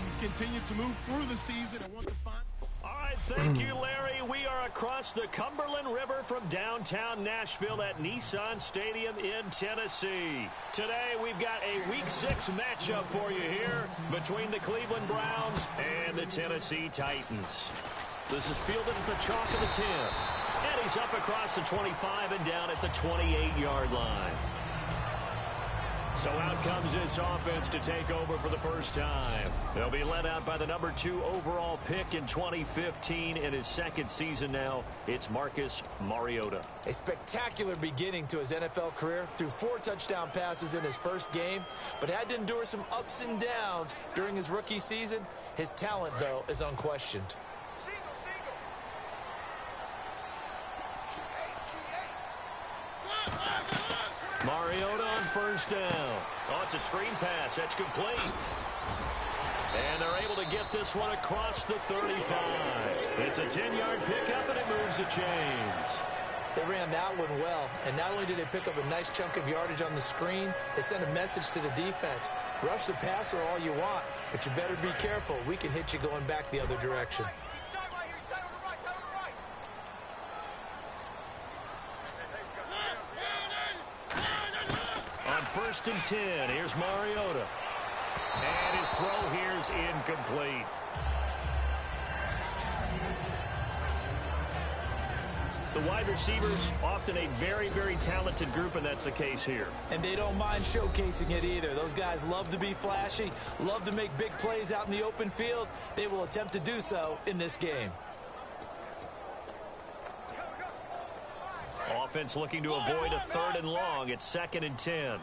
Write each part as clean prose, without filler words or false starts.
He's continued to move through the season and want to find... All right, thank you, Larry. We are across the Cumberland River from downtown Nashville at Nissan Stadium in Tennessee. Today, we've got a Week 6 matchup for you here between the Cleveland Browns and the Tennessee Titans. This is fielded at the chalk of the 10. And he's up across the 25 and down at the 28-yard line. So out comes this offense to take over for the first time. They'll be led out by the number 2 overall pick in 2015 in his second season now. It's Marcus Mariota. A spectacular beginning to his NFL career. Threw 4 touchdown passes in his first game, but had to endure some ups and downs during his rookie season. His talent, though, is unquestioned. Mariota on first down. Oh, it's a screen pass. That's complete. And they're able to get this one across the 35. It's a 10-yard pickup, and it moves the chains. They ran that one well, and not only did they pick up a nice chunk of yardage on the screen, they sent a message to the defense. Rush the passer all you want, but you better be careful. We can hit you going back the other direction. First and 10. Here's Mariota. And his throw here's incomplete. The wide receivers, often a very, very talented group, and that's the case here. And they don't mind showcasing it either. Those guys love to be flashy, love to make big plays out in the open field. They will attempt to do so in this game. Offense looking to avoid a 3rd and long. It's 2nd and 10.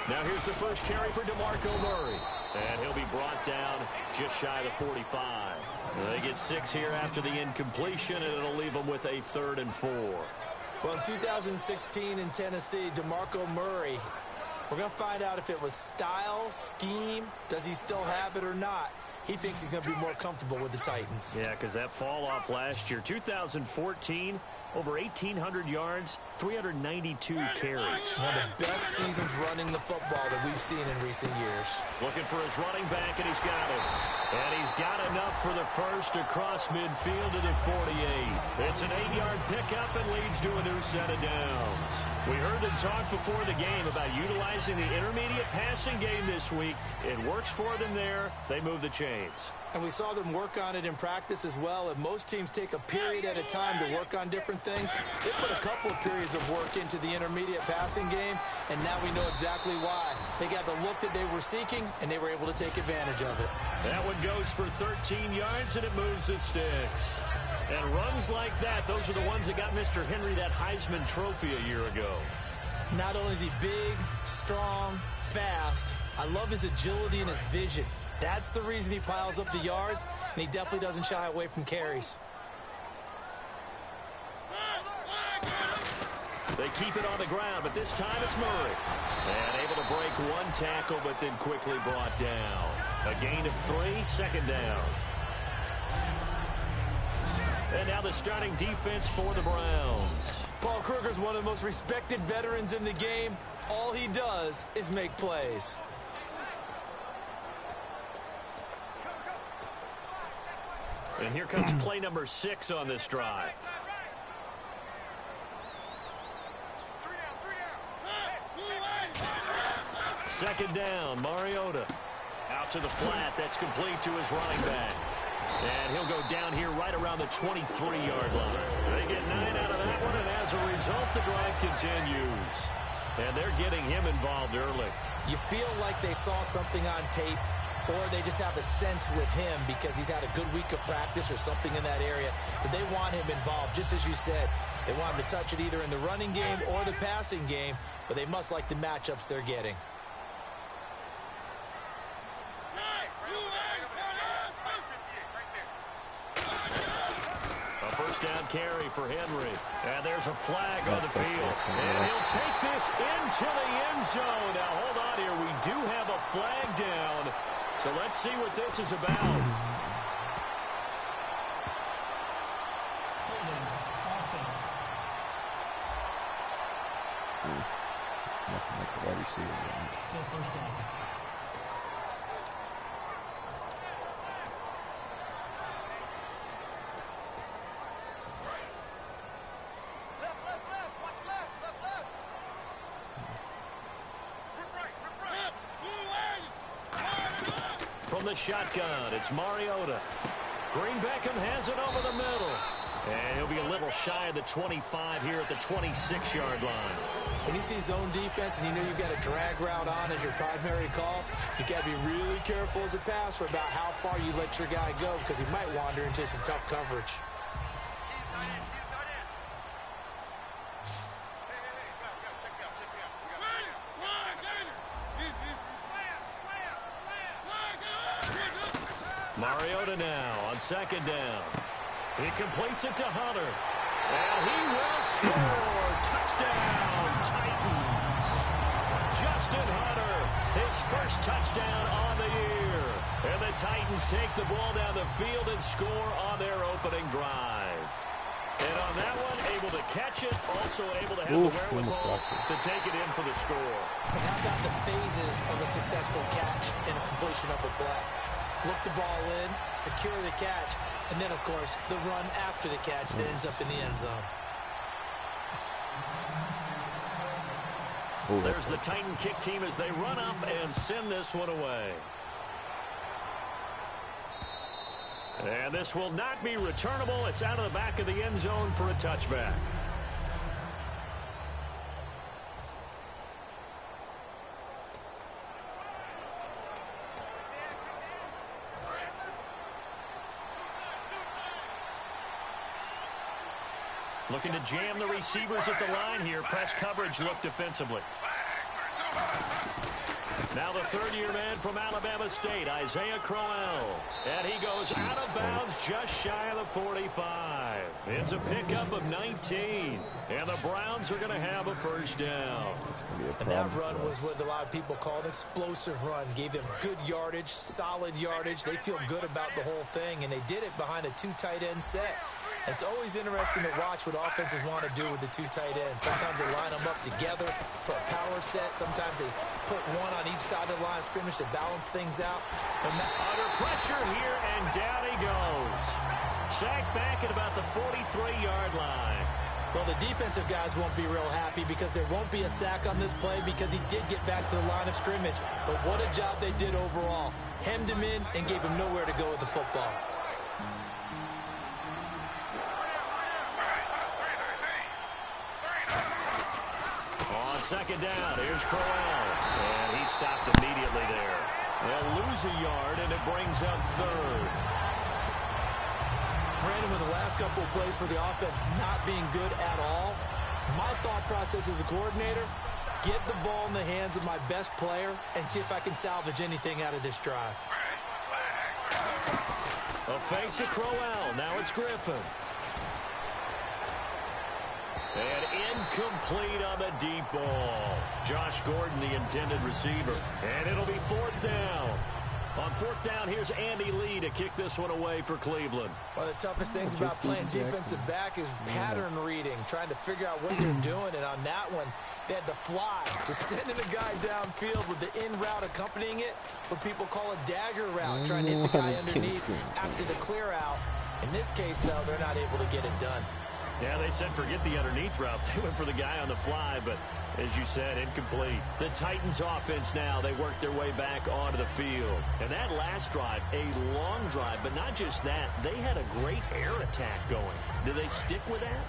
Now here's the first carry for DeMarco Murray. And he'll be brought down just shy of the 45. They get 6 here after the incompletion, and it'll leave them with a 3rd and 4. Well, in 2016 in Tennessee, DeMarco Murray, we're going to find out if it was style, scheme, does he still have it or not. He thinks he's going to be more comfortable with the Titans. Yeah, because that fall off last year, 2014, over 1,800 yards, 392 carries. One of the best seasons running the football that we've seen in recent years. Looking for his running back, and he's got it. And he's got enough for the first across midfield to the 48. It's an 8-yard pickup and leads to a new set of downs. We heard them talk before the game about utilizing the intermediate passing game this week. It works for them there. They move the chains. And we saw them work on it in practice as well. And most teams take a period at a time to work on different things. They put a couple of periods of work into the intermediate passing game, and now we know exactly why. They got the look that they were seeking, and they were able to take advantage of it. That one goes for 13 yards, and it moves the sticks. And runs like that, those are the ones that got Mr. Henry that Heisman Trophy a year ago. Not only is he big, strong, fast, I love his agility and his vision. That's the reason he piles up the yards, and he definitely doesn't shy away from carries. They keep it on the ground, but this time it's Murray. And able to break one tackle, but then quickly brought down. A gain of 3, 2nd down. And now the starting defense for the Browns. Paul Kruger's one of the most respected veterans in the game. All he does is make plays. And here comes play number 6 on this drive. Second down, Mariota. Out to the flat. That's complete to his running back. And he'll go down here right around the 23-yard line. They get 9 out of that one, and as a result, the drive continues. And they're getting him involved early. You feel like they saw something on tape, or they just have a sense with him because he's had a good week of practice or something in that area, that they want him involved. Just as you said, they want him to touch it either in the running game or the passing game, but they must like the matchups they're getting. A first down carry for Henry. And there's a flag on the field. And he'll take this into the end zone. Now, hold on here. We do have a flag down. So let's see what this is about. Nothing like the wide receiver. Still first down. From the shotgun, it's Mariota. Green Beckham has it over the middle. And he'll be a little shy of the 25 here at the 26-yard line. When you see zone defense and you know you've got a drag route on as your primary call, you got to be really careful as a passer about how far you let your guy go because he might wander into some tough coverage. Mariota now on second down. He completes it to Hunter. And he will score. Touchdown, Titans. Justin Hunter, his first touchdown on the year. And the Titans take the ball down the field and score on their opening drive. And on that one, able to catch it, also able to have the wherewithal to take it in for the score. And how about the phases of a successful catch and a completion of a play? Look the ball in, secure the catch, and then, of course, the run after the catch that ends up in the end zone. There's the Titan kick team as they run up and send this one away. And this will not be returnable. It's out of the back of the end zone for a touchback. Looking to jam the receivers at the line here. Press coverage look defensively. Now the third-year man from Alabama State, Isaiah Crowell. And he goes out of bounds just shy of the 45. It's a pickup of 19. And the Browns are going to have a first down. And that run was what a lot of people call an explosive run. Gave them good yardage, solid yardage. They feel good about the whole thing, and they did it behind a two tight end set. It's always interesting to watch what offenses want to do with the two tight ends. Sometimes they line them up together for a power set. Sometimes they put one on each side of the line of scrimmage to balance things out. And under pressure here, and down he goes. Sacked back at about the 43-yard line. Well, the defensive guys won't be real happy because there won't be a sack on this play because he did get back to the line of scrimmage. But what a job they did overall. Hemmed him in and gave him nowhere to go with the football. Second down, here's Crowell. And he stopped immediately there. They'll lose a yard, and it brings up third. Brandon, with the last couple of plays for the offense not being good at all, my thought process as a coordinator, get the ball in the hands of my best player and see if I can salvage anything out of this drive. A fake to Crowell. Now it's Griffin. And incomplete on the deep ball. Josh Gordon, the intended receiver. And it'll be fourth down. On fourth down, here's Andy Lee to kick this one away for Cleveland. One of the toughest things about playing defensive back is pattern reading, trying to figure out what they're doing. And on that one, they had the fly, just sending a guy downfield with the in route accompanying it, what people call a dagger route, trying to hit the guy underneath after the clear out. In this case, though, they're not able to get it done. Yeah, they said forget the underneath route. They went for the guy on the fly, but as you said, incomplete. The Titans offense now, they worked their way back onto the field. And that last drive, a long drive, but not just that. They had a great air attack going. Do they stick with that?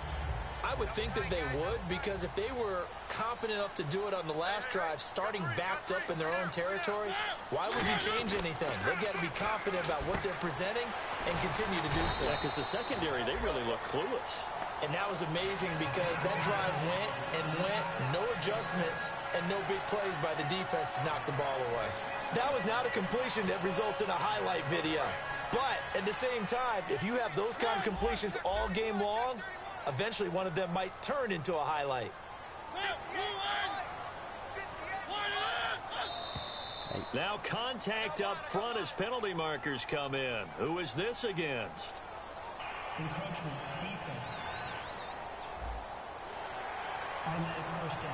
I would think that they would, because if they were competent enough to do it on the last drive, starting backed up in their own territory, why would you change anything? They've got to be confident about what they're presenting and continue to do so. Yeah, because the secondary, they really look clueless. And that was amazing because that drive went and went, no adjustments, and no big plays by the defense to knock the ball away. That was not a completion that results in a highlight video. But at the same time, if you have those kind of completions all game long, eventually one of them might turn into a highlight. Now contact up front as penalty markers come in. Who is this against? Encroachment defense. Automatic first down.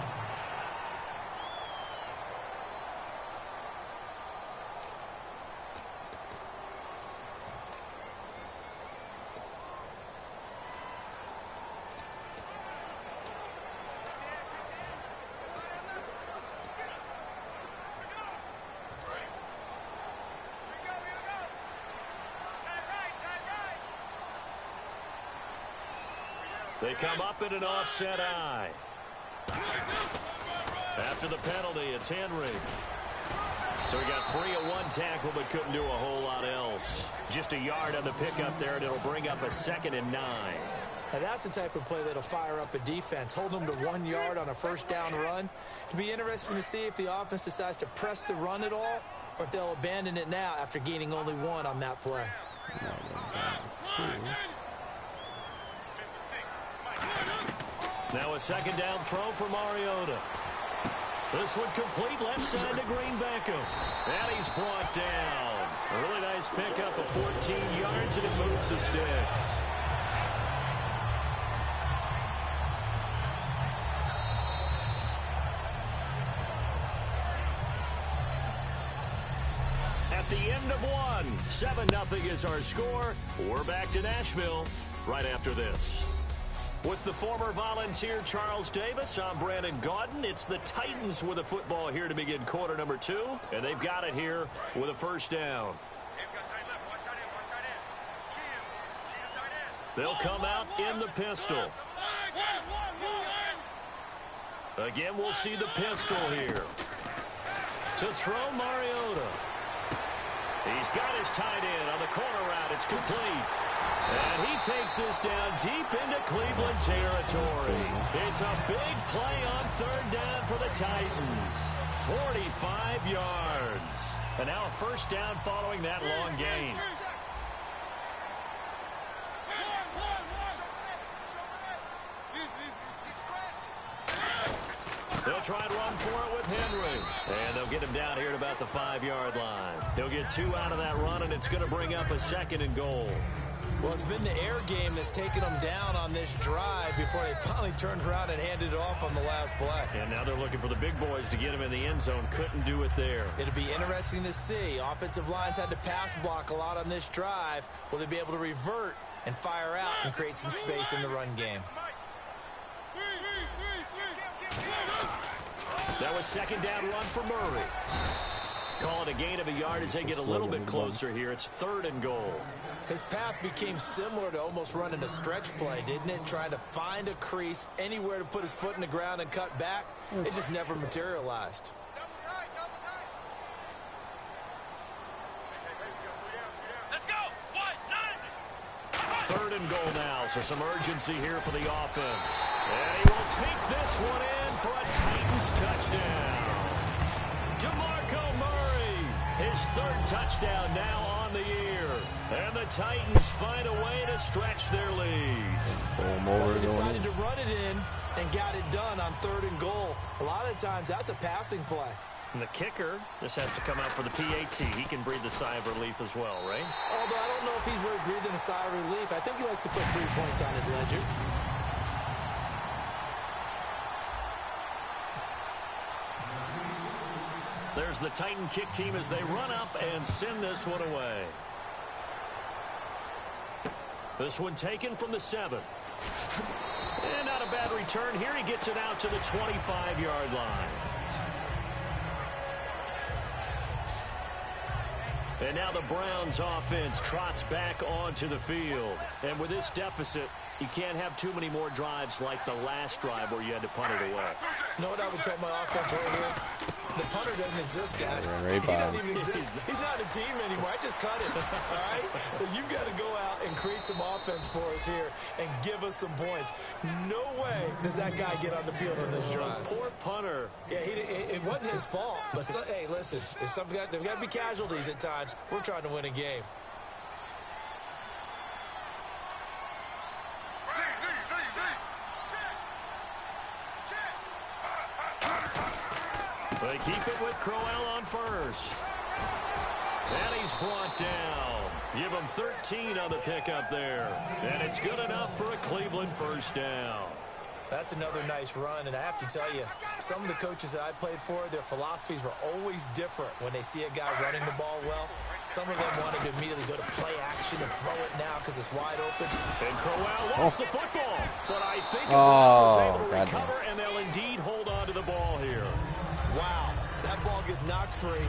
They come up in an offset eye. After the penalty, it's Henry. So he got free at one tackle, but couldn't do a whole lot else. Just a yard on the pickup there, and it'll bring up a 2nd and 9. Now that's the type of play that'll fire up a defense. Hold them to 1 yard on a first down run. It'll be interesting to see if the offense decides to press the run at all, or if they'll abandon it now after gaining only 1 on that play. Now a 2nd down throw for Mariota. This one complete left side to Greenbacko. And he's brought down. A really nice pickup of 14 yards, and it moves the sticks. At the end of one, 7-0 is our score. We're back to Nashville right after this. With the former Volunteer Charles Davis, I'm Brandon Gaudin. It's the Titans with the football here to begin quarter number 2, and they've got it here with a first down. They'll come out in the pistol. Again, we'll see the pistol here. To throw Mariota. He's got his tight end on the corner route. It's complete. And he takes this down deep into Cleveland territory. It's a big play on 3rd down for the Titans. 45 yards. And now a first down following that long gain. They'll try and run for it with Henry. And they'll get him down here at about the 5-yard line. He'll get 2 out of that run, and it's going to bring up a 2nd and goal. Well, it's been the air game that's taken them down on this drive before they finally turned around and handed it off on the last play. And now they're looking for the big boys to get him in the end zone. Couldn't do it there. It'll be interesting to see. Offensive lines had to pass block a lot on this drive. Will they be able to revert and fire out and create some space in the run game? That was 2nd down run for Murray. Call it a gain of a yard as they get a little bit closer here. It's 3rd and goal. His path became similar to almost running a stretch play, didn't it? Trying to find a crease, anywhere to put his foot in the ground and cut back. It just never materialized. Let's go. 3rd and goal now, so some urgency here for the offense. And he will take this one in for a Titans touchdown. DeMarco Murray, his 3rd touchdown now on the year. And the Titans find a way to stretch their lead. They decided to run it in and got it done on 3rd and goal. A lot of times that's a passing play. And the kicker just has to come out for the PAT. He can breathe a sigh of relief as well, right? Although I don't know if he's really breathing a sigh of relief. I think he likes to put 3 points on his ledger. There's the Titan kick team as they run up and send this one away. This one taken from the 7. And not a bad return here. He gets it out to the 25-yard line. And now the Browns offense trots back onto the field. And with this deficit, you can't have too many more drives like the last drive where you had to punt it away. You know what I would tell my offense right here? The punter doesn't exist, guys. He doesn't even exist. He's not a team anymore. I just cut him, all right? So you've got to go out and create some offense for us here and give us some points. No way does that guy get on the field on this drive. Poor punter. Yeah, it wasn't his fault. But, hey, listen, there's got to be casualties at times. We're trying to win a game. They keep it with Crowell on first. And he's brought down. Give him 13 on the pickup there. And it's good enough for a Cleveland first down. That's another nice run, and I have to tell you, some of the coaches that I played for, their philosophies were always different when they see a guy running the ball well. Some of them wanted to immediately go to play action and throw it now because it's wide open. And Crowell lost the football, but I think was able to recover, and they'll indeed hold on to the ball here. Wow, that ball gets knocked free,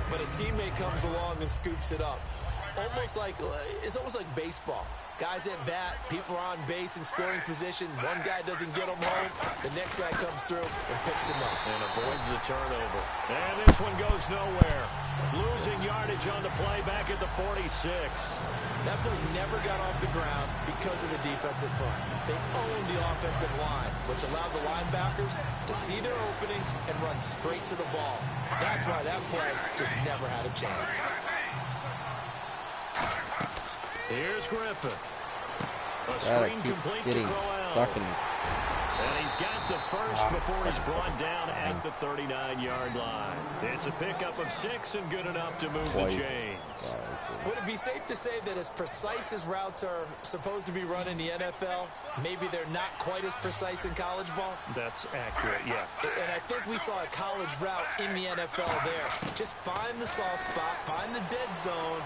but a teammate comes along and scoops it up. It's almost like baseball. Guys at bat, people are on base in scoring position. One guy doesn't get them home. The next guy comes through and picks him up. And avoids the turnover. And this one goes nowhere. Losing yardage on the play back at the 46. That play never got off the ground because of the defensive front. They owned the offensive line, which allowed the linebackers to see their openings and run straight to the ball. That's why that play just never had a chance. Here's Griffin. A screen complete to Crowell. And he's got the first before he's brought down at the 39-yard line. It's a pickup of 6 and good enough to move the chains. Would it be safe to say that as precise as routes are supposed to be run in the NFL, maybe they're not quite as precise in college ball? That's accurate, yeah. And I think we saw a college route in the NFL there. Just find the soft spot, find the dead zone,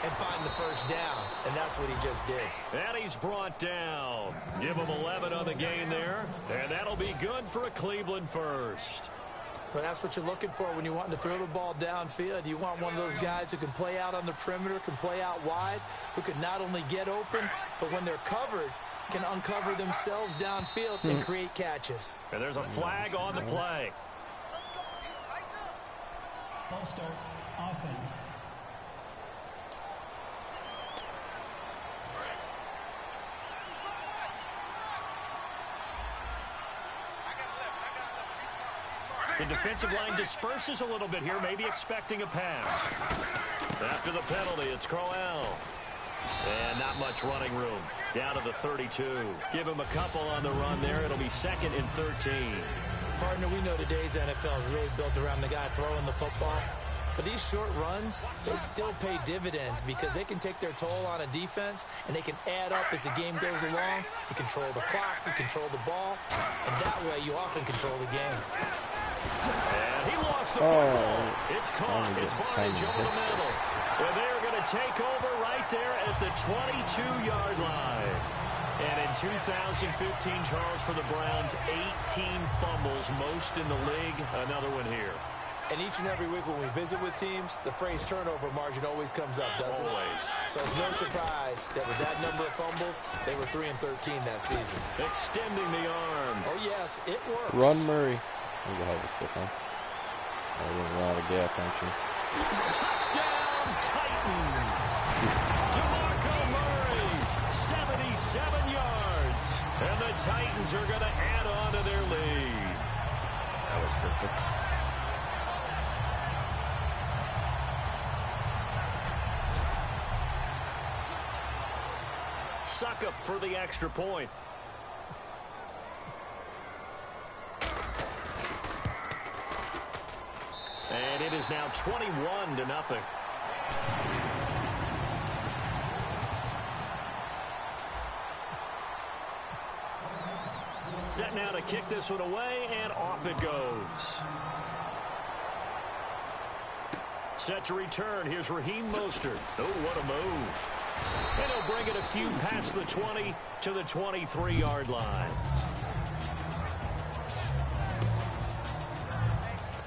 and find the first down. And that's what he just did. And he's brought down. Give him 11 on the game there. And that'll be good for a Cleveland first. Well, that's what you're looking for when you want to throw the ball downfield. You want one of those guys who can play out on the perimeter, can play out wide, who can not only get open, but when they're covered, can uncover themselves downfield and create catches. And there's a flag on the play. False start, offense. The defensive line disperses a little bit here, maybe expecting a pass. After the penalty, it's Crowell. And not much running room. Down to the 32. Give him a couple on the run there. It'll be 2nd and 13. Partner, we know today's NFL is really built around the guy throwing the football. But these short runs, they still pay dividends because they can take their toll on a defense and they can add up as the game goes along. You control the clock, you control the ball, and that way you often control the game. And he lost the football. It's caught. It's Barnage over the middle. And they're going to take over right there at the 22-yard line. And in 2015, Charles, for the Browns, 18 fumbles, most in the league. Another one here. And each and every week when we visit with teams, the phrase turnover margin always comes up, doesn't it? Always. So it's no surprise that with that number of fumbles, they were 3 and 13 that season. Extending the arm. Oh, yes, it works. Run, Murray. There's a hell of a stick, huh? Oh, there's a lot of gas action. Touchdown, Titans. DeMarco Murray, 77 yards. And the Titans are going to add on to their lead. That was perfect. Suck up for the extra point. And it is now 21-0. Set now to kick this one away, and off it goes. Set to return. Here's Raheem Mostert. Oh, what a move. And he'll bring it a few past the 20 to the 23-yard line.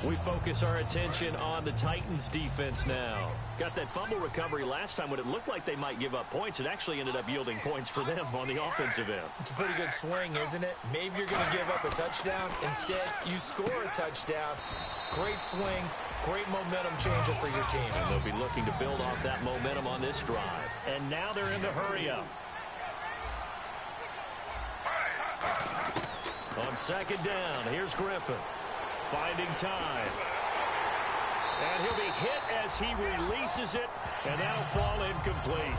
We focus our attention on the Titans defense now. Got that fumble recovery last time when it looked like they might give up points. It actually ended up yielding points for them on the offensive end. It's a pretty good swing, isn't it? Maybe you're going to give up a touchdown. Instead, you score a touchdown. Great swing, great momentum changer for your team. And they'll be looking to build off that momentum on this drive. And now they're in the hurry-up. On 2nd down, here's Griffin. Finding time. And he'll be hit as he releases it, and that'll fall incomplete.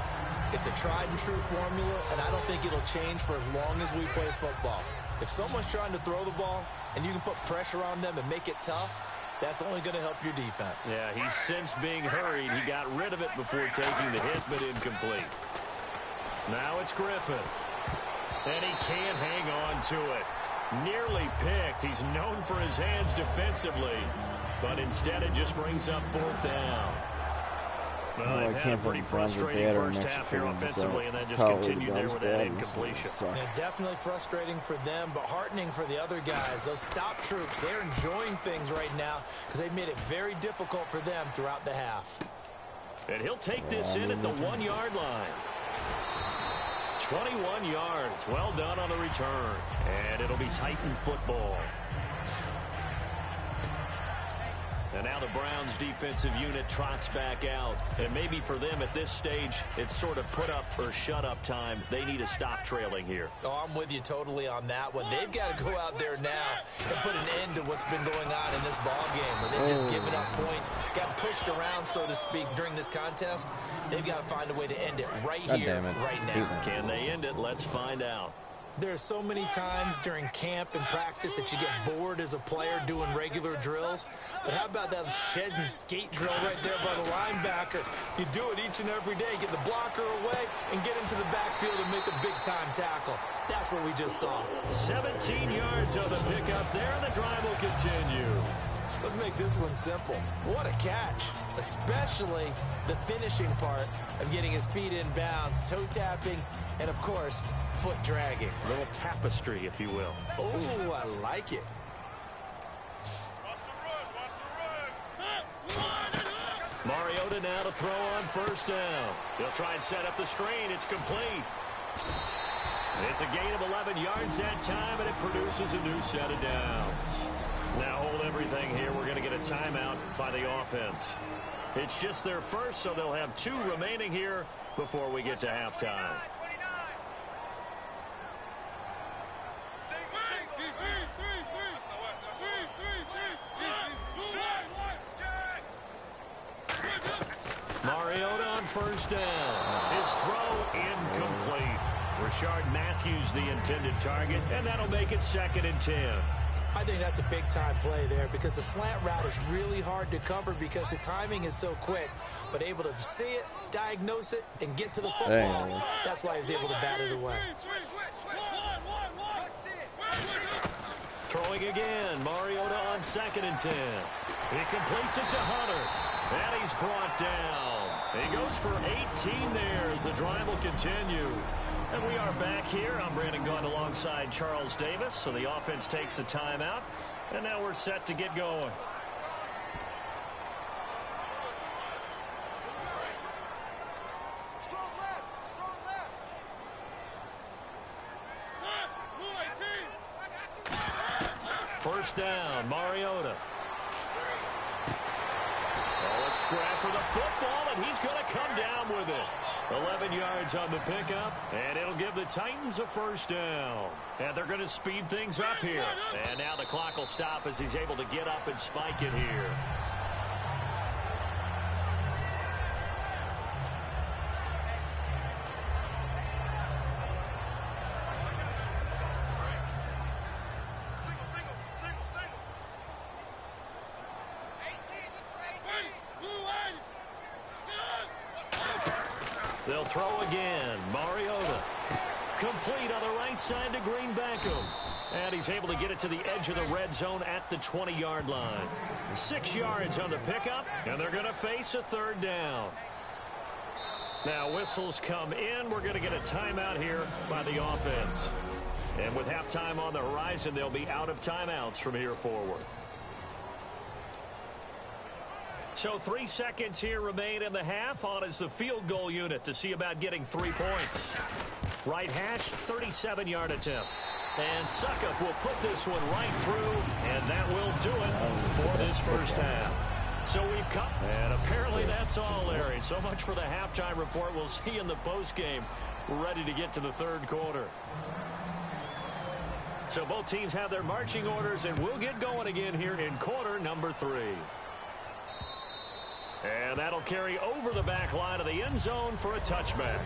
It's a tried-and-true formula, and I don't think it'll change for as long as we play football. If someone's trying to throw the ball, and you can put pressure on them and make it tough, that's only going to help your defense. Yeah, he's since being hurried. He got rid of it before taking the hit, but incomplete. Now it's Griffin. And he can't hang on to it. Nearly picked. He's known for his hands defensively, but instead it just brings up 4th down. Well, they've had a pretty frustrating first half here offensively, and then just continued there with that incompletion. Yeah, definitely frustrating for them, but heartening for the other guys. Those stop troops, they're enjoying things right now because they've made it very difficult for them throughout the half. And he'll take this in at the 1-yard line. 21 yards. Well done on the return. And it'll be Titan football. And now the Browns defensive unit trots back out. And maybe for them at this stage, it's sort of put up or shut up time. They need to stop trailing here. Oh, I'm with you totally on that one. They've got to go out there now and put an end to what's been going on in this ball game where they've just given up points, got pushed around, so to speak, during this contest. They've got to find a way to end it right here, right now. Can they end it? Let's find out. There's so many times during camp and practice that you get bored as a player doing regular drills. But how about that shed and skate drill right there by the linebacker? You do it each and every day. Get the blocker away and get into the backfield and make a big-time tackle. That's what we just saw. 17 yards on the pickup there, and the drive will continue. Let's make this one simple. What a catch, especially the finishing part of getting his feet in bounds, toe tapping, and, of course, foot dragging. A little tapestry, if you will. Oh, I like it. Mariota now to throw on 1st down. They'll try and set up the screen. It's complete. It's a gain of 11 yards that time, and it produces a new set of downs. Now hold everything here. We're going to get a timeout by the offense. It's just their first, so they'll have 2 remaining here before we get to halftime. Mariota on 1st down. His throw incomplete. Rashard Matthews the intended target, and that'll make it 2nd and 10. I think that's a big-time play there because the slant route is really hard to cover because the timing is so quick. But able to see it, diagnose it, and get to the football. That's why he was able to bat it away. Throwing again. Mariota on 2nd and 10. He completes it to Hunter. And he's brought down. He goes for 18 there as the drive will continue. And we are back here. I'm Brandon Gaughan alongside Charles Davis. So the offense takes the timeout. And now we're set to get going. First down, Mariota. Oh, a scrap for the football, and he's going to come down with it. 11 yards on the pickup, and it'll give the Titans a 1st down. And they're going to speed things up here. And now the clock will stop as he's able to get up and spike it here. They'll throw again. Mariota. Complete on the right side to Green Beckham. And he's able to get it to the edge of the red zone at the 20-yard line. 6 yards on the pickup, and they're going to face a 3rd down. Now whistles come in. We're going to get a timeout here by the offense. And with halftime on the horizon, they'll be out of timeouts from here forward. So 3 seconds here remain in the half. On is the field goal unit to see about getting 3 points. Right hash, 37-yard attempt. And Suckup will put this one right through, and that will do it for this first half. So we've come, and apparently that's all, Larry. So much for the halftime report. We'll see you in the postgame, ready to get to the 3rd quarter. So both teams have their marching orders, and we'll get going again here in quarter number 3. And that'll carry over the back line of the end zone for a touchback.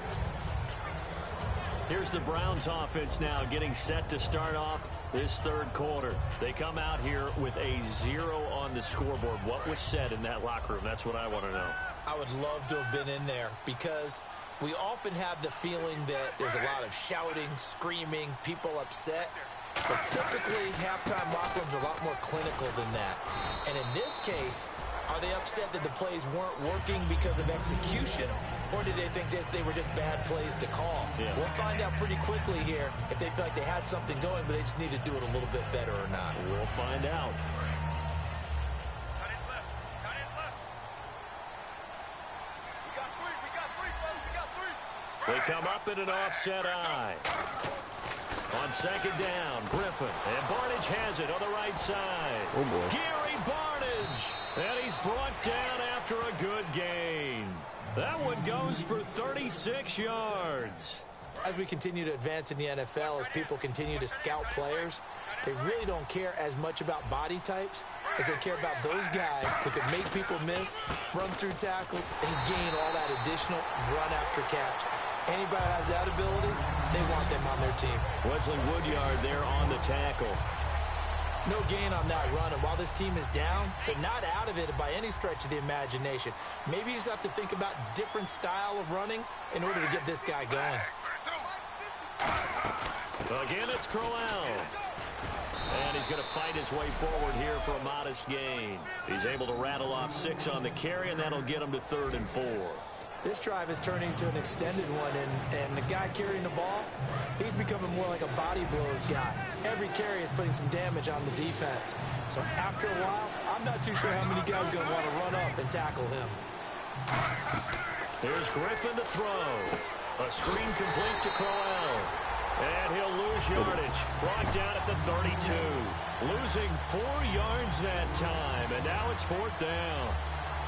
Here's the Browns offense now getting set to start off this 3rd quarter. They come out here with a 0 on the scoreboard. What was said in that locker room? That's what I want to know. I would love to have been in there because we often have the feeling that there's a lot of shouting, screaming, people upset. But typically, halftime locker rooms are a lot more clinical than that. And in this case, are they upset that the plays weren't working because of execution, or did they think they were just bad plays to call? Yeah. We'll find out pretty quickly here if they feel like they had something going, but they just need to do it a little bit better or not. We'll find out. Cut it left. We got three, folks. We got three. They come up in an offset eye. On second down, Griffin. And Barnage has it on the right side. Oh, boy. Gary Barnage. And he's brought down after a good gain. That one goes for 36 yards. As we continue to advance in the NFL, as people continue to scout players, they really don't care as much about body types as they care about those guys who can make people miss, run through tackles, and gain all that additional run after catch. Anybody who has that ability, they want them on their team. Wesley Woodyard there on the tackle. No gain on that run, and while this team is down, they're not out of it by any stretch of the imagination. Maybe you just have to think about different style of running in order to get this guy going. Again, it's Crowell. And he's going to fight his way forward here for a modest gain. He's able to rattle off 6 on the carry, and that'll get him to 3rd and 4. This drive is turning into an extended one, and the guy carrying the ball, he's becoming more like a body blows guy. Every carry is putting some damage on the defense. So after a while, I'm not too sure how many guys are going to want to run up and tackle him. Here's Griffin to throw. A screen complete to Crowell. And he'll lose yardage. Brought down at the 32. Losing 4 yards that time, and now it's 4th down.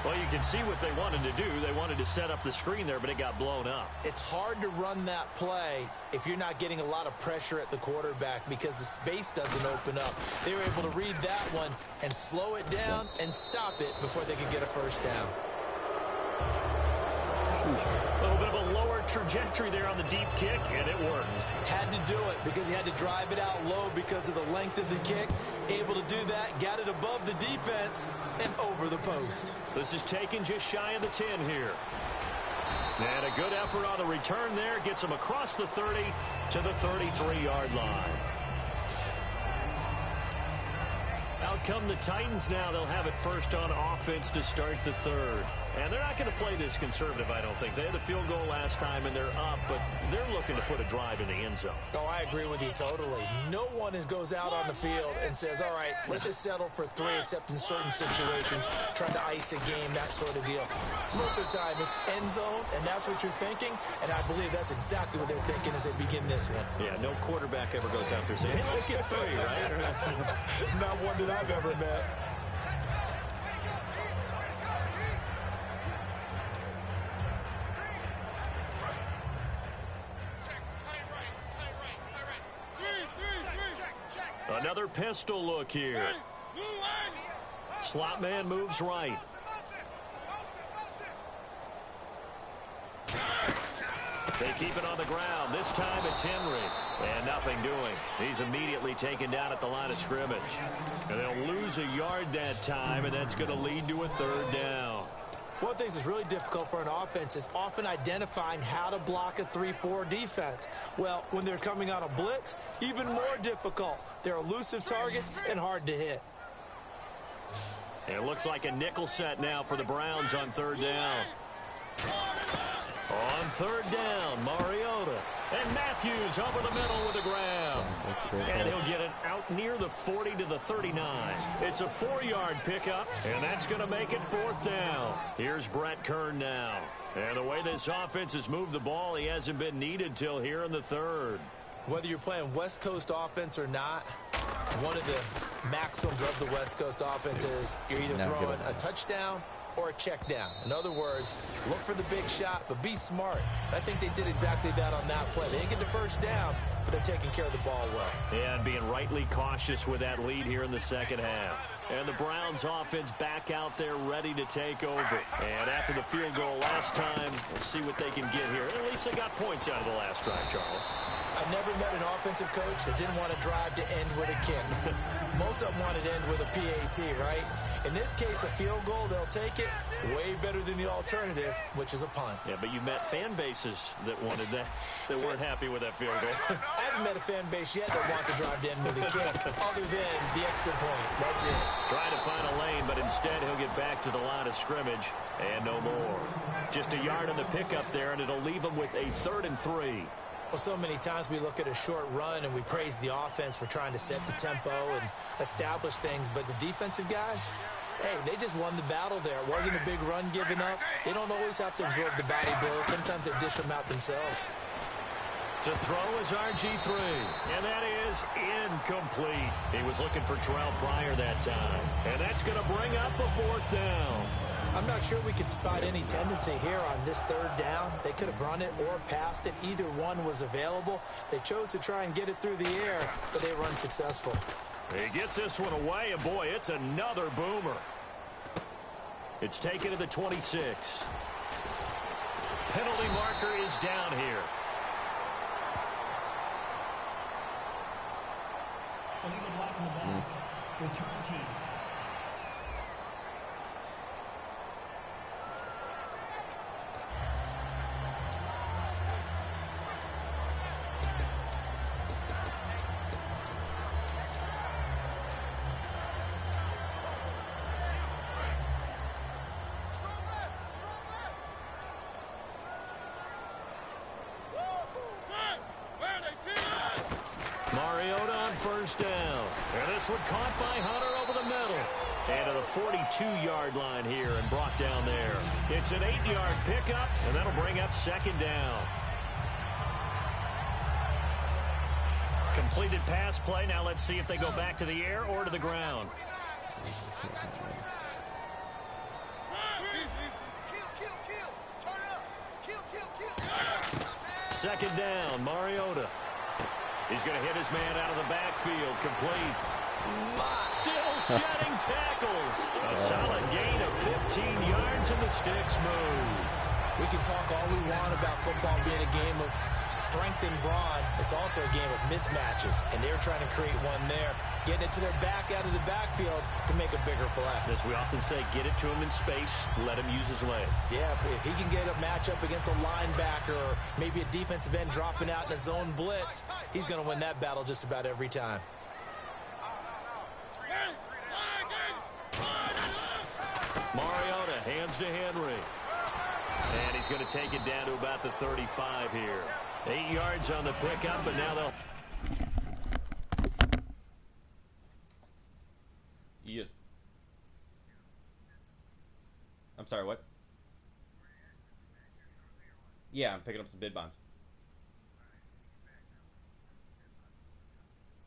Well, you can see what they wanted to do. They wanted to set up the screen there, but it got blown up. It's hard to run that play if you're not getting a lot of pressure at the quarterback because the space doesn't open up. They were able to read that one and slow it down and stop it before they could get a 1st down. A little bit of a lower trajectory there on the deep kick, and it worked. Had to do it because he had to drive it out low because of the length of the kick. Able to do that, got it above the defense, and over the post. This is taken just shy of the 10 here. And a good effort on the return there. Gets him across the 30 to the 33-yard line. Out come the Titans now. They'll have it first on offense to start the 3rd. And they're not going to play this conservative, I don't think. They had the field goal last time, and they're up, but they're looking to put a drive in the end zone. Oh, I agree with you totally. No one goes out on the field and says, all right, let's just settle for 3, except in certain situations, trying to ice a game, that sort of deal. Most of the time, it's end zone, and that's what you're thinking, and I believe that's exactly what they're thinking as they begin this one. Yeah, no quarterback ever goes out there saying, hey, let's get 3, right? Not one that I've ever met. Another pistol look here. Slot man moves right. They keep it on the ground. This time it's Henry. And nothing doing. He's immediately taken down at the line of scrimmage. And they'll lose a yard that time, and that's going to lead to a 3rd down. One of the things that's really difficult for an offense is often identifying how to block a 3-4 defense. Well, when they're coming on a blitz, even more difficult. They're elusive targets and hard to hit. And it looks like a nickel set now for the Browns on 3rd down. On 3rd down, Mariota. And Matthews over the middle with the grab. And he'll get it out near the 40 to the 39. It's a 4-yard pickup, and that's going to make it 4th down. Here's Brett Kern now. And the way this offense has moved the ball, he hasn't been needed till here in the 3rd. Whether you're playing West Coast offense or not, one of the maxims of the West Coast offense is you're either throwing a touchdown or a check down. In other words, look for the big shot, but be smart. I think they did exactly that on that play. They didn't get the 1st down, but they're taking care of the ball well. Yeah, and being rightly cautious with that lead here in the 2nd half. And the Browns offense back out there ready to take over. And after the field goal last time, we'll see what they can get here. At least they got points out of the last drive, Charles. I I never met an offensive coach that didn't want to drive to end with a kick. Most of them wanted to end with a PAT, right? In this case, a field goal, they'll take it. Way better than the alternative, which is a punt. Yeah, but you met fan bases that wanted that, that weren't happy with that field goal. I haven't met a fan base yet that wants to drive to end with a kick, other than the extra point. That's it. Trying to find a lane, but instead he'll get back to the line of scrimmage, and no more. Just a yard on the pickup there, and it'll leave him with a 3rd and 3. Well, so many times we look at a short run and we praise the offense for trying to set the tempo and establish things, but the defensive guys, hey, they just won the battle there. It wasn't a big run given up. They don't always have to absorb the body blows. Sometimes they dish them out themselves. To throw is RG3, and that is incomplete. He was looking for Terrell Pryor that time, and that's going to bring up a 4th down. I'm not sure we could spot any tendency here on this 3rd down. They could have run it or passed it. Either one was available. They chose to try and get it through the air, but they were unsuccessful. He gets this one away, and boy, it's another boomer. It's taken to the 26. Penalty marker is down here. Illegal block in the ball. Return team. Mariota on 1st down. And this one caught by Hunter over the middle. And to the 42-yard line here and brought down there. It's an 8-yard pickup, and that'll bring up 2nd down. Completed pass play. Now let's see if they go back to the air or to the ground. Second down, Mariota. He's going to hit his man out of the backfield. Complete. Still shedding tackles. A solid gain of 15 yards, and the sticks move. We can talk all we want about football being a game of strength and brawn. It's also a game of mismatches, and they're trying to create one there, getting it to their back out of the backfield to make a bigger play. As we often say, get it to him in space, let him use his leg. Yeah, if he can get a matchup against a linebacker or maybe a defensive end dropping out in a zone blitz, he's going to win that battle just about every time. Mariota hands to Henry. And he's going to take it down to about the 35 here. 8 yards on the pickup, but now they'll... Yes. I'm sorry, what? Yeah, I'm picking up some bid bonds.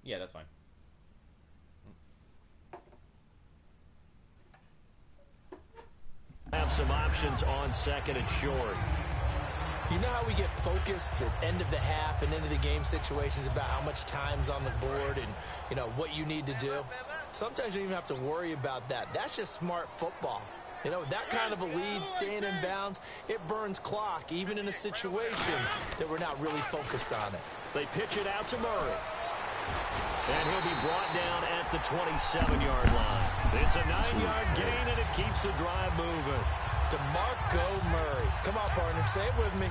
Yeah, that's fine. Have some options on 2nd and short. You know how we get focused at end of the half and into the game situations about how much time's on the board and, you know, what you need to do? Sometimes you don't even have to worry about that. That's just smart football. You know, that kind of a lead, staying in bounds, it burns clock, even in a situation that we're not really focused on it. They pitch it out to Murray. And he'll be brought down at the 27-yard line. It's a 9-yard gain, and it keeps the drive moving. DeMarco Murray. Come on, partner, say it with me.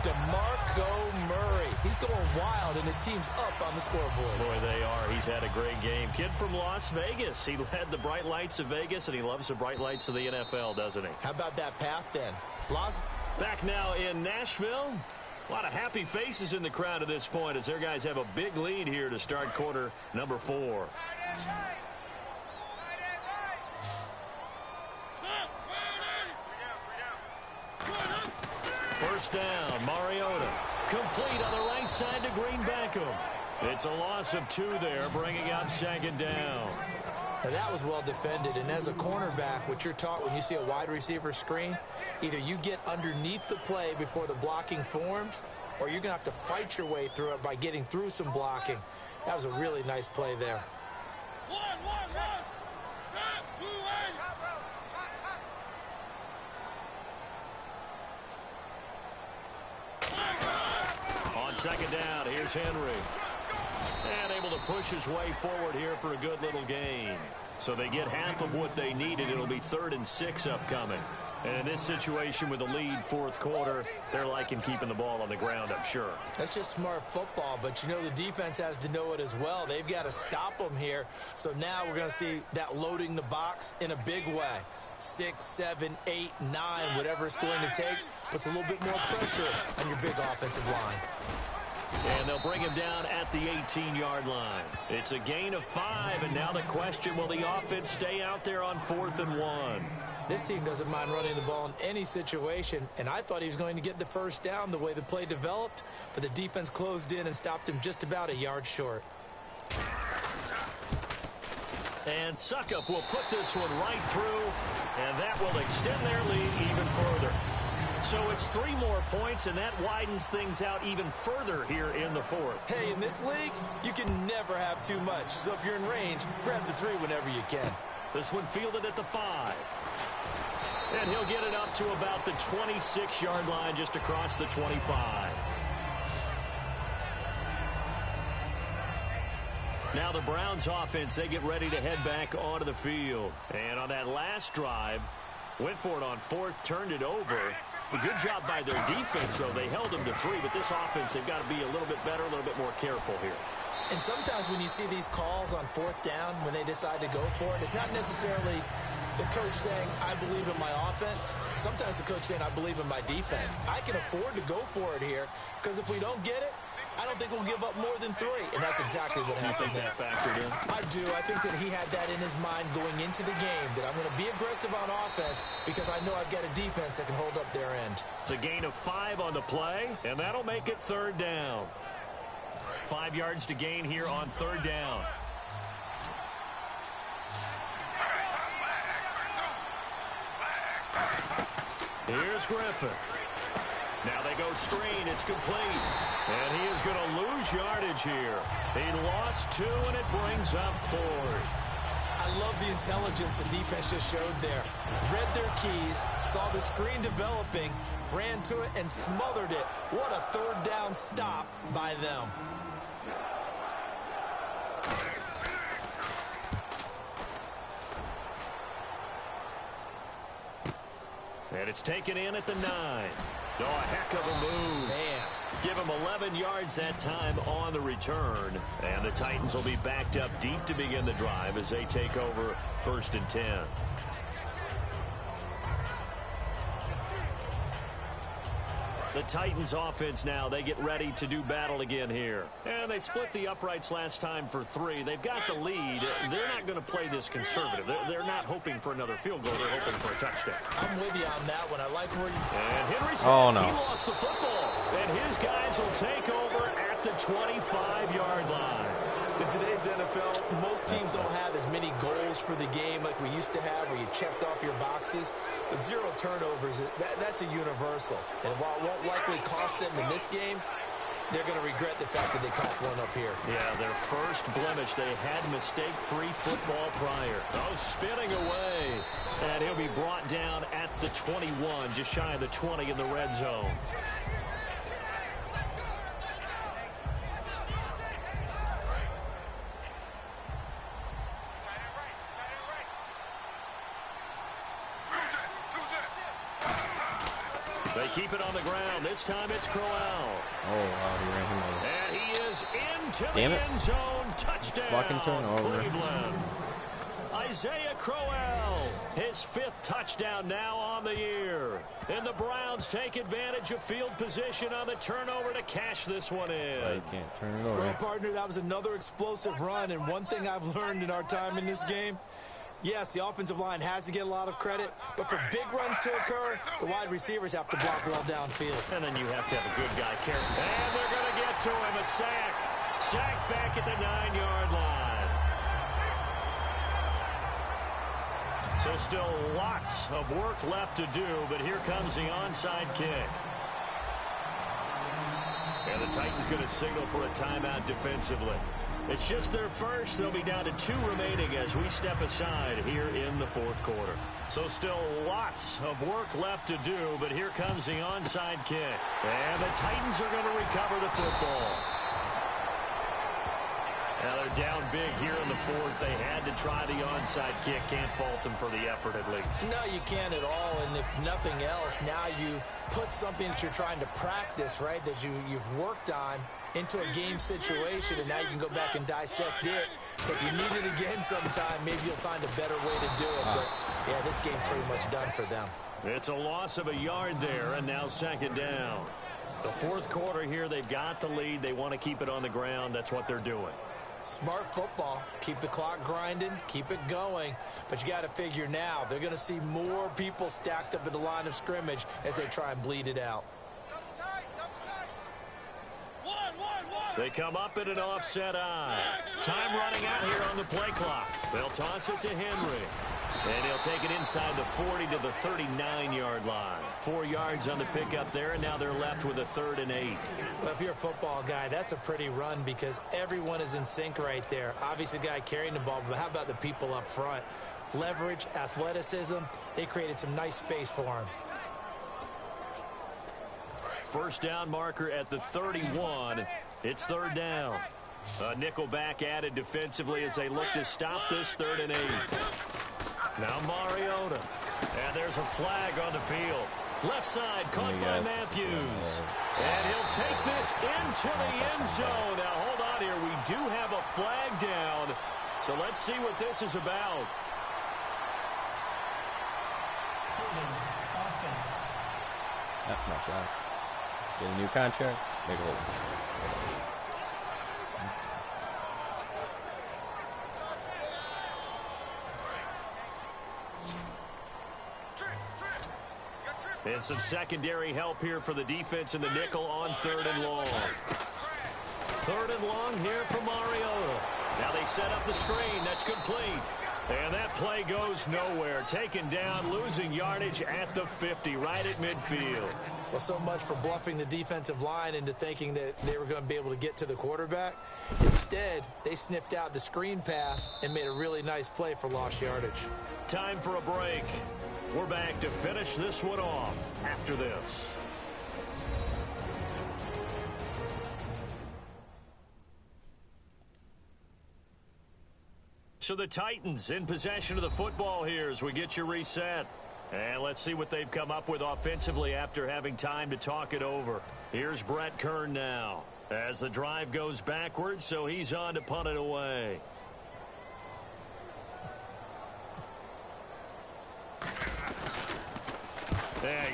DeMarco Murray. He's going wild, and his team's up on the scoreboard. Boy, they are. He's had a great game. Kid from Las Vegas. He led the bright lights of Vegas, and he loves the bright lights of the NFL, doesn't he? How about that path, then? Back now in Nashville. A lot of happy faces in the crowd at this point as their guys have a big lead here to start quarter number 4. First down, Mariota. Complete on the right side to Green Beckham. It's a loss of 2 there, bringing up 2nd down. Now that was well defended, and as a cornerback, what you're taught when you see a wide receiver screen, either you get underneath the play before the blocking forms, or you're going to have to fight your way through it by getting through some blocking. That was a really nice play there. second down. Here's Henry. And able to push his way forward here for a good little gain. So they get half of what they needed. It'll be 3rd and 6 upcoming. And in this situation with the lead, 4th quarter, they're liking keeping the ball on the ground, I'm sure. That's just smart football, but you know the defense has to know it as well. They've got to stop them here. So now we're going to see that loading the box in a big way. 6, 7, 8, 9, whatever it's going to take, puts a little bit more pressure on your big offensive line. And they'll bring him down at the 18-yard line. It's a gain of 5, and now the question, will the offense stay out there on 4th and 1? This team doesn't mind running the ball in any situation, and I thought he was going to get the first down the way the play developed, but the defense closed in and stopped him just about a yard short. And Suckup will put this one right through, and that will extend their lead even further. So it's 3 more points, and that widens things out even further here in the 4th. Hey, in this league, you can never have too much. So if you're in range, grab the 3 whenever you can. This one fielded at the 5. And he'll get it up to about the 26-yard line, just across the 25. Now the Browns offense, they get ready to head back onto the field. And on that last drive, went for it on 4th, turned it over. A good job by their defense, though. They held them to 3, but this offense, they've got to be a little bit better, a little bit more careful here. And sometimes when you see these calls on 4th down, when they decide to go for it, it's not necessarily the coach saying, I believe in my offense. Sometimes the coach saying, I believe in my defense. I can afford to go for it here, because if we don't get it, I don't think we'll give up more than 3. And that's exactly what happened there. Factored in? I do. I think that he had that in his mind going into the game, that I'm going to be aggressive on offense because I know I've got a defense that can hold up their end. It's a gain of 5 on the play, and that'll make it 3rd down. 5 yards to gain here on 3rd down. Here's Griffin. Now they go screen. It's complete. And he is going to lose yardage here. He lost 2, and it brings up 4th. I love the intelligence the defense just showed there. Read their keys, saw the screen developing, ran to it, and smothered it. What a 3rd down stop by them. And it's taken in at the 9. Oh, a heck of a move. Man. Give him 11 yards that time on the return. And the Titans will be backed up deep to begin the drive as they take over 1st and 10. The Titans offense now, they get ready to do battle again here. And they split the uprights last time for 3. They've got the lead. They're not going to play this conservative. They're not hoping for another field goal. They're hoping for a touchdown. I'm with you on that one. I like where you... And Henry's he lost the football. And his guys will take over at the 25-yard line. In today's NFL, most teams don't have as many goals for the game like we used to have where you checked off your boxes. But 0 turnovers, that's a universal. And while it won't likely cost them in this game, they're going to regret the fact that they caught one up here. Yeah, their first blemish. They had mistake-free football prior. Oh, spinning away. And he'll be brought down at the 21, just shy of the 20 in the red zone. They keep it on the ground. This time it's Crowell. Oh, wow, he ran him over. And he is into Damn the it. end zone. Touchdown, Fucking turnover. Cleveland. Isaiah Crowell, his 5th touchdown now on the year. And the Browns take advantage of field position on the turnover to cash this one in. So you can't turn it over. Well, partner, that was another explosive run. And one thing I've learned in our time in this game, yes, the offensive line has to get a lot of credit, but for big runs to occur, the wide receivers have to block well downfield. And then you have to have a good guy carry. And they're going to get to him. A sack. Sack back at the 9-yard line. So still lots of work left to do, but here comes the onside kick. And the Titans going to signal for a timeout defensively. It's just their first. They'll be down to 2 remaining as we step aside here in the fourth quarter. So still lots of work left to do, but here comes the onside kick. And the Titans are going to recover the football. Now they're down big here in the fourth. They had to try the onside kick. Can't fault them for the effort at least. No, you can't at all. And if nothing else, now you've put something that you're trying to practice, right, that you've worked on into a game situation, and now you can go back and dissect it. So if you need it again sometime, maybe you'll find a better way to do it. But, yeah, this game's pretty much done for them. It's a loss of a yard there, and now second down. The fourth quarter here, they've got the lead. They want to keep it on the ground. That's what they're doing. Smart football. Keep the clock grinding. Keep it going. But you got to figure now, they're going to see more people stacked up at the line of scrimmage as they try and bleed it out. They come up in an offset eye. Time running out here on the play clock. They'll toss it to Henry. And he'll take it inside the 40 to the 39-yard line. 4 yards on the pickup there, and now they're left with a 3rd and 8. Well, if you're a football guy, that's a pretty run because everyone is in sync right there. Obviously, the guy carrying the ball, but how about the people up front? Leverage, athleticism, they created some nice space for him. First down marker at the 31. It's 3rd down. A nickel back added defensively as they look to stop this 3rd and 8. Now Mariota. And there's a flag on the field. Left side caught by Matthews. And he'll take this into the end zone. Now hold on here. We do have a flag down. So let's see what this is about. Offense. That's my shot. Get a new contract. Make a hold. And some secondary help here for the defense in the nickel on 3rd and long. 3rd and long here for Mariota. Now they set up the screen. That's complete. And that play goes nowhere. Taken down, losing yardage at the 50, right at midfield. Well, so much for bluffing the defensive line into thinking that they were going to be able to get to the quarterback. Instead, they sniffed out the screen pass and made a really nice play for lost yardage. Time for a break. We're back to finish this one off after this. So the Titans in possession of the football here as we get you reset. And let's see what they've come up with offensively after having time to talk it over. Here's Brett Kern now as the drive goes backwards, so he's on to punt it away.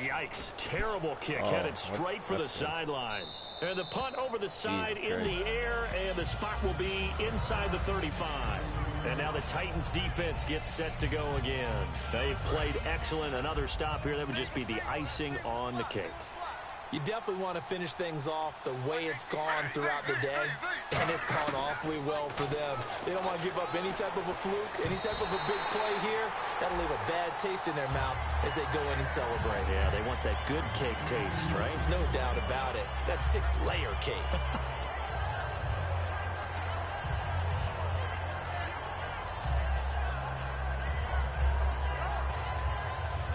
Yikes. Terrible kick. Headed straight for the sidelines. And the punt over the side in the air, and the spot will be inside the 35. And now the Titans defense gets set to go again. They've played excellent. Another stop here. That would just be the icing on the cake. You definitely want to finish things off the way it's gone throughout the day, and it's gone awfully well for them. They don't want to give up any type of a fluke, any type of a big play here. That'll leave a bad taste in their mouth as they go in and celebrate. Yeah, they want that good cake taste, right? No doubt about it. That's 6-layer cake.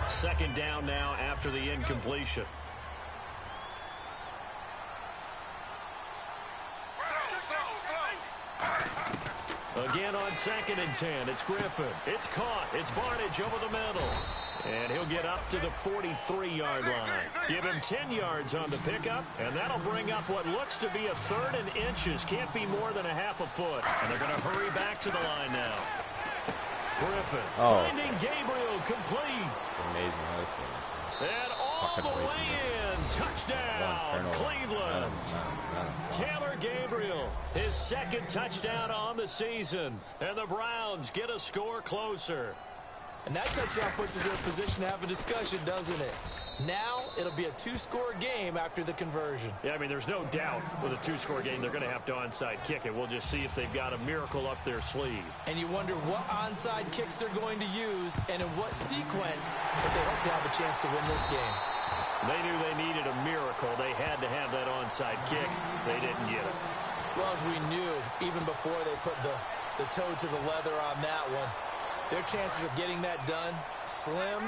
Second down now after the incompletion. Again on 2nd and 10. It's Griffin. It's caught. It's Barnage over the middle. And he'll get up to the 43-yard line. Give him 10 yards on the pickup, and that'll bring up what looks to be a 3rd and inches. Can't be more than a half a foot. And they're going to hurry back to the line now. Griffin finding Gabriel complete. It's amazing how this game is. And all the way in. Touchdown, Cleveland. Taylor Gabriel, his 2nd touchdown on the season. And the Browns get a score closer. And that touchdown puts us in a position to have a discussion, doesn't it? Now it'll be a 2-score game after the conversion. Yeah, I mean, there's no doubt with a 2-score game they're going to have to onside kick it. We'll just see if they've got a miracle up their sleeve. And you wonder what onside kicks they're going to use and in what sequence if they hope to have a chance to win this game. They knew they needed a miracle. They had to have that onside kick. They didn't get it. Well, as we knew, even before they put the toe to the leather on that one, their chances of getting that done, slim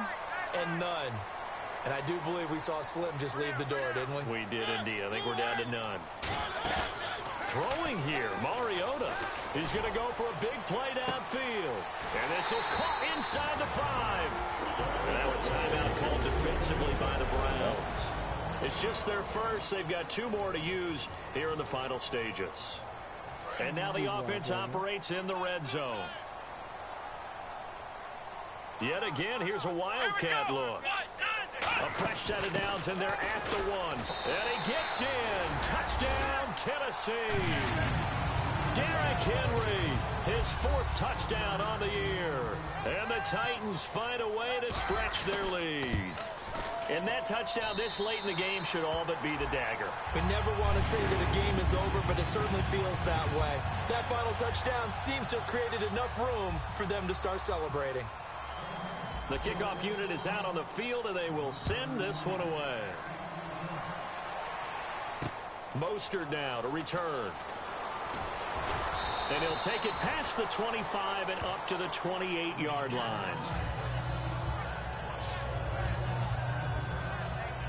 and none. And I do believe we saw Slim just leave the door, didn't we? We did indeed. I think we're down to none. Throwing here, Mariota. He's going to go for a big play downfield. And this is caught inside the 5. And now a timeout called defensively by the Browns. It's just their first. They've got 2 more to use here in the final stages. And now the offense operates in the red zone. Yet again, here's a Wildcat look. A fresh set of downs, and they're at the 1. And he gets in. Touchdown, Tennessee. Derrick Henry, his 4th touchdown on the year. And the Titans find a way to stretch their lead. And that touchdown this late in the game should all but be the dagger. We never want to say that a game is over, but it certainly feels that way. That final touchdown seems to have created enough room for them to start celebrating. The kickoff unit is out on the field, and they will send this one away. Mostert now to return. And he'll take it past the 25 and up to the 28-yard line.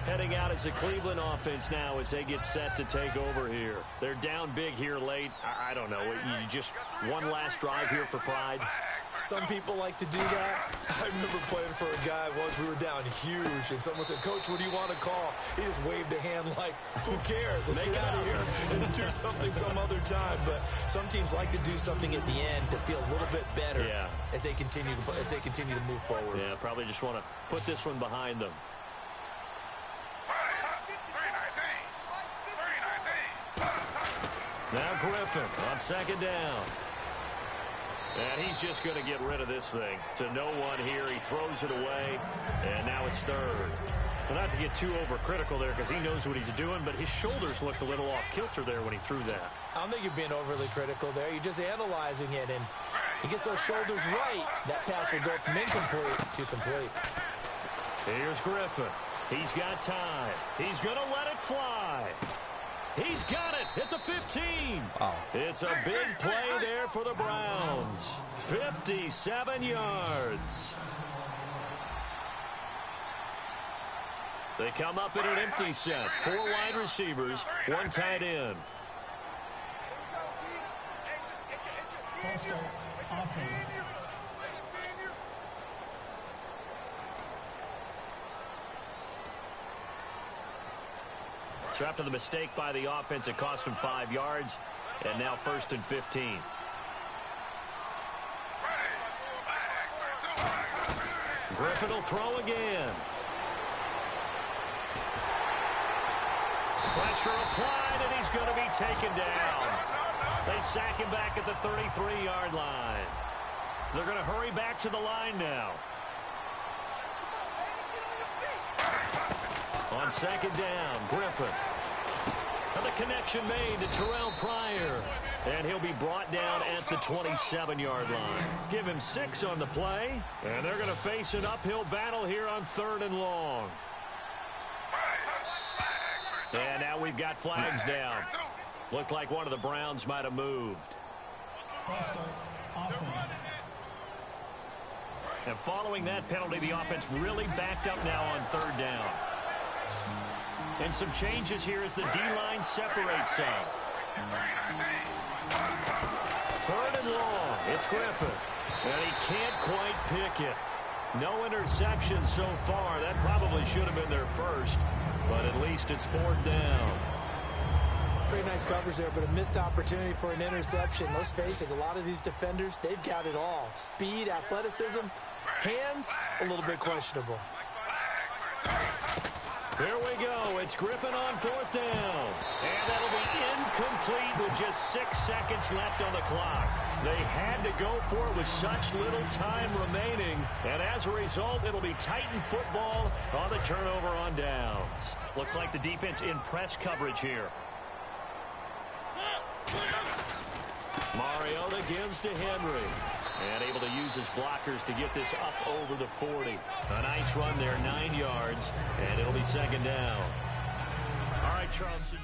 Heading out is the Cleveland offense now as they get set to take over here. They're down big here late. I don't know. You just one last drive here for pride. Some people like to do that. I remember playing for a guy once. We were down huge, and someone said, "Coach, what do you want to call?" He just waved a hand like, "Who cares? Let's get out of here and do something some other time." But some teams like to do something at the end to feel a little bit better as they continue to move forward. Yeah, probably just want to put this one behind them. Now Griffin on second down. And he's just going to get rid of this thing to no one here. He throws it away, and now it's 3rd. Well, not to get too overcritical there because he knows what he's doing, but his shoulders looked a little off kilter there when he threw that. I don't think you're being overly critical there. You're just analyzing it, and he gets those shoulders right. That pass will go from incomplete to complete. Here's Griffin. He's got time. He's going to let it fly. He's got it at the 15. Wow. It's a big play there for the Browns. 57 yards. They come up in an empty set. 4 wide receivers, 1 tight end. False start, offense. So after the mistake by the offense, it cost him 5 yards, and now 1st and 15. Griffin will throw again. Pressure applied, and he's going to be taken down. They sack him back at the 33-yard line. They're going to hurry back to the line now. On second down, Griffin. And the connection made to Terrell Pryor. And he'll be brought down at the 27-yard line. Give him 6 on the play. And they're going to face an uphill battle here on 3rd and long. And now we've got flags down. Looked like one of the Browns might have moved. False start, offense. And following that penalty, the offense really backed up now on 3rd down. And some changes here as the D-line separates some. 3rd and long. It's Griffin. And he can't quite pick it. No interception so far. That probably should have been their first. But at least it's 4th down. Pretty nice coverage there, but a missed opportunity for an interception. Let's face it, a lot of these defenders, they've got it all. Speed, athleticism, hands, a little bit questionable. Here we go. It's Griffin on 4th down. And that'll be incomplete with just 6 seconds left on the clock. They had to go for it with such little time remaining. And as a result, it'll be Titan football on the turnover on downs. Looks like the defense in press coverage here. Mariota gives to Henry. And able to use his blockers to get this up over the 40. A nice run there, 9 yards. And it'll be 2nd down. All right, Charles.